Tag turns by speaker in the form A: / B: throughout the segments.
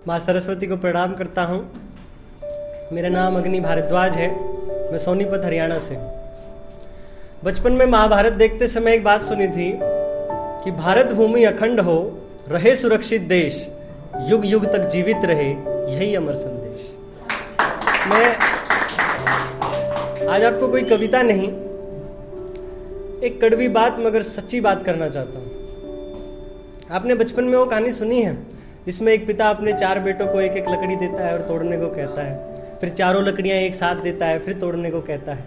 A: माँ सरस्वती को प्रणाम करता हूँ। मेरा नाम अग्नि भारद्वाज है। मैं सोनीपत हरियाणा से हूँ। बचपन में महाभारत देखते समय एक बात सुनी थी कि भारत भूमि अखंड हो, रहे सुरक्षित देश, युग युग तक जीवित रहे, यही अमर संदेश। मैं आज आपको कोई कविता नहीं, एक कड़वी बात मगर सच्ची बात करना चाहता हूँ। आपने बचपन में वो कहानी सुनी है जिसमें एक पिता अपने 4 बेटों को एक एक लकड़ी देता है और तोड़ने को कहता है, फिर चारों लकड़ियाँ एक साथ देता है, फिर तोड़ने को कहता है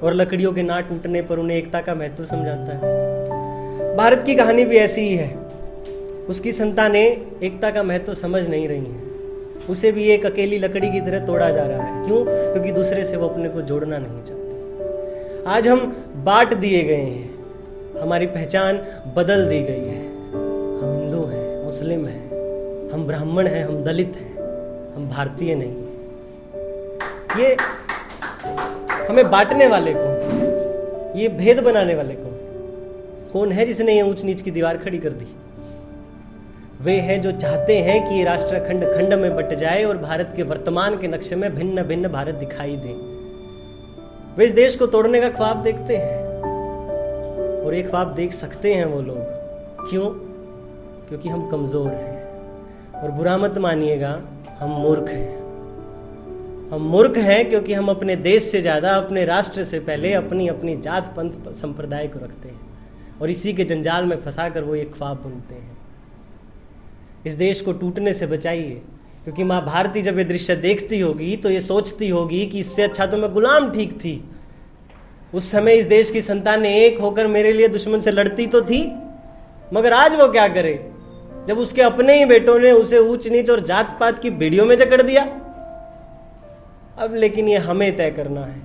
A: और लकड़ियों के ना टूटने पर उन्हें एकता का महत्व समझाता है। भारत की कहानी भी ऐसी ही है। उसकी संतानें एकता का महत्व समझ नहीं रही हैं। उसे भी एक अकेली लकड़ी की तरह तोड़ा जा रहा है। क्यों? क्योंकि दूसरे से वो अपने को जोड़ना नहीं चाहते। आज हम बांट दिए गए हैं, हमारी पहचान बदल दी गई है। हम हिंदू हैं, मुस्लिम हैं, हम ब्राह्मण हैं, हम दलित हैं, हम भारतीय नहीं हैं। ये हमें बांटने वाले कौन, ये भेद बनाने वाले कौन है जिसने ये ऊंच नीच की दीवार खड़ी कर दी? वे हैं जो चाहते हैं कि ये राष्ट्र खंड खंड में बट जाए और भारत के वर्तमान के नक्शे में भिन्न भिन्न भारत दिखाई दे। वे इस देश को तोड़ने का ख्वाब देखते हैं और एक ख्वाब देख सकते हैं वो लोग। क्यों? क्योंकि हम कमजोर हैं। और बुरा मत मानिएगा, हम मूर्ख हैं। हम मूर्ख हैं क्योंकि हम अपने देश से ज्यादा अपने राष्ट्र से पहले अपनी अपनी जात पंथ संप्रदाय को रखते हैं और इसी के जंजाल में फंसाकर वो एक ख्वाब बुनते हैं। इस देश को टूटने से बचाइए, क्योंकि माँ भारती जब ये दृश्य देखती होगी तो ये सोचती होगी कि इससे अच्छा तो मैं गुलाम ठीक थी। उस समय इस देश की संतानें एक होकर मेरे लिए दुश्मन से लड़ती तो थी, मगर आज वो क्या करे जब उसके अपने ही बेटों ने उसे ऊंच नीच और जात पात की बेड़ियों में जकड़ दिया। अब लेकिन ये हमें तय करना है,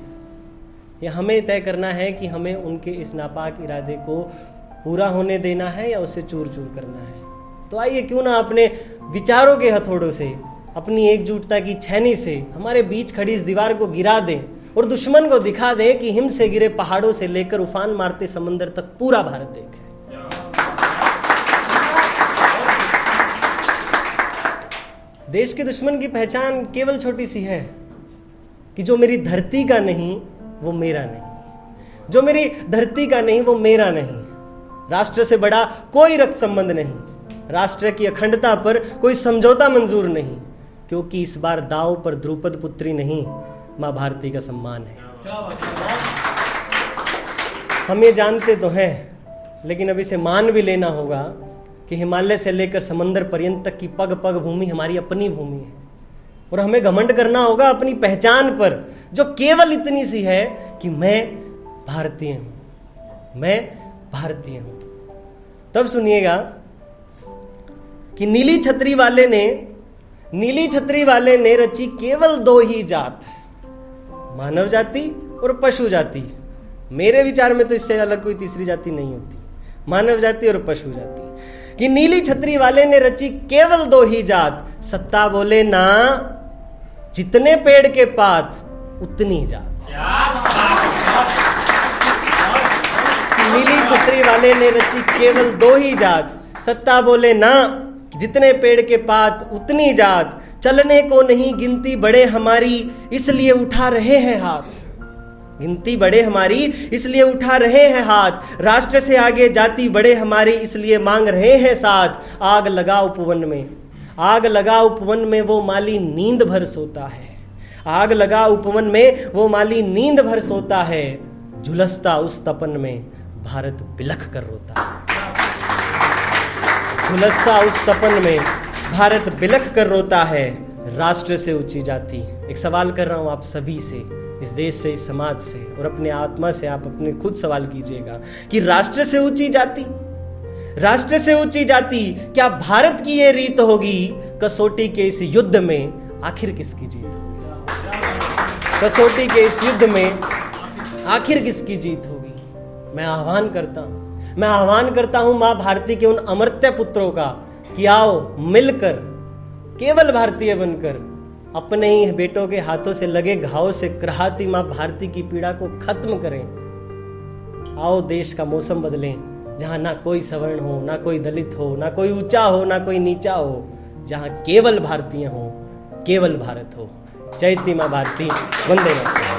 A: ये हमें तय करना है कि हमें उनके इस नापाक इरादे को पूरा होने देना है या उसे चूर चूर करना है। तो आइए क्यों ना अपने विचारों के हथौड़ों से, अपनी एकजुटता की छेनी से हमारे बीच खड़ी इस दीवार को गिरा दें और दुश्मन को दिखा दें कि हिम से गिरे पहाड़ों से लेकर उफान मारते समंदर तक पूरा भारत एक है। देश के दुश्मन की पहचान केवल छोटी सी है कि जो मेरी धरती का नहीं वो मेरा नहीं, जो मेरी धरती का नहीं वो मेरा नहीं। राष्ट्र से बड़ा कोई रक्त संबंध नहीं, राष्ट्र की अखंडता पर कोई समझौता मंजूर नहीं, क्योंकि इस बार दांव पर द्रुपद पुत्री नहीं, मां भारती का सम्मान है। हम ये जानते तो हैं, लेकिन अब इसे मान भी लेना होगा कि हिमालय से लेकर समंदर पर्यंत तक की पग पग भूमि हमारी अपनी भूमि है और हमें घमंड करना होगा अपनी पहचान पर, जो केवल इतनी सी है कि मैं भारतीय हूं, मैं भारतीय हूं। तब सुनिएगा कि नीली छतरी वाले ने रची केवल 2 ही जात, मानव जाति और पशु जाति। मेरे विचार में तो इससे अलग कोई तीसरी जाति नहीं होती, मानव जाति और पशु जाति। कि नीली छतरी वाले ने रची केवल 2 ही जात, सत्ता बोले ना जितने पेड़ के पात उतनी जात। नीली छतरी वाले ने रची केवल 2 ही जात, सत्ता बोले ना जितने पेड़ के पात उतनी जात। चलने को नहीं गिनती बड़े हमारी, इसलिए उठा रहे हैं हाथ। गिनती बड़े हमारी इसलिए उठा रहे हैं हाथ, राष्ट्र से आगे जाति बड़े हमारी इसलिए मांग रहे हैं साथ। आग लगा उपवन में, आग लगा उपवन में वो माली नींद भर सोता है, आग लगा उपवन में वो माली नींद भर सोता है। झुलसता उस तपन में भारत बिलख कर रोता है, झुलसता उस तपन में भारत बिलख कर रोता है। राष्ट्र से ऊंची जाति। एक सवाल कर रहा हूं आप सभी से, इस देश से, इस समाज से और अपने आत्मा से आप अपने खुद सवाल कीजिएगा कि राष्ट्र से ऊंची जाति, राष्ट्र से ऊंची जाति क्या भारत की ये रीत होगी? कसौटी के इस युद्ध में आखिर किसकी जीत होगी? कसौटी के इस युद्ध में आखिर किसकी जीत होगी? मैं आह्वान करता हूं मां भारती के उन अमर्त्य पुत्रों का कि आओ मिलकर, केवल भारतीय बनकर, अपने ही बेटों के हाथों से लगे घावों से कराहती मां भारती की पीड़ा को खत्म करें। आओ देश का मौसम बदलें, जहां ना कोई सवर्ण हो, ना कोई दलित हो, ना कोई ऊंचा हो, ना कोई नीचा हो, जहाँ केवल भारतीय हो, केवल भारत हो। जय माँ भारती, वंदे मातरम।